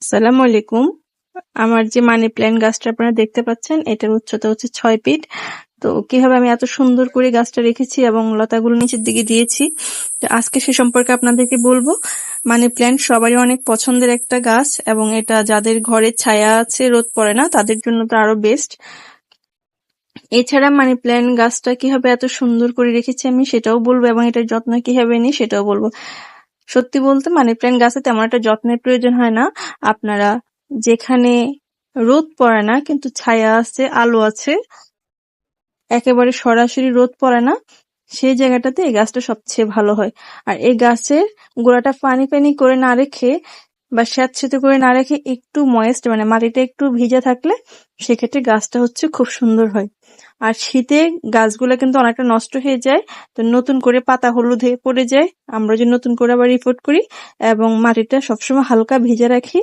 আসসালামু আলাইকুম। আমার যে মানি প্ল্যান্ট গাছটা আপনারা দেখতে পাচ্ছেন, এটার উচ্চতা হচ্ছে 6 ফিট। তো কিভাবে আমি এত সুন্দর করে গাছটা রেখেছি এবং লতাগুলো নিচের দিকে দিয়েছি, তো আজকে সে সম্পর্কে আপনাদেরকে বলবো। মানি প্ল্যান্ট সবারই অনেক পছন্দের একটা গাছ এবং এটা যাদের ঘরে ছায়া আছে, রোদ পড়ে না, তাদের জন্য তো আরো বেস্ট। এছাড়া মানি প্ল্যান্ট গাছটা কিভাবে এত সুন্দর করে রেখেছি আমি সেটাও বলবো এবং এটার যত্ন কিভাবে নিই সেটাও বলবো। সত্যি বলতে মানি প্ল্যান্ট গাছে তেমন একটা যত্নের প্রয়োজন হয় না। আপনারা যেখানে রোদ পড়ে না কিন্তু ছায়া আছে, আলো আছে, একেবারে সরাসরি রোদ পড়ে না, সেই জায়গাটাতে এই গাছটা সবচেয়ে ভালো হয়। আর এই গাছের গোড়াটা পানি পানি করে না রেখে বা স্যাঁতসেঁতে করে না রেখে একটু ময়েস্ট মানে মাটিটা একটু ভিজে থাকলে সেক্ষেত্রে গাছটা হচ্ছে খুব সুন্দর হয়। আর শীতে গাছগুলো কিন্তু অনেকটা নষ্ট হয়ে যায়, তো নতুন করে পাতা হলুদ হয়ে পড়ে যায়। আমরা যে নতুন করে আবার রিপোর্ট করি এবং মাটিটা সবসময় হালকা ভিজে রাখি।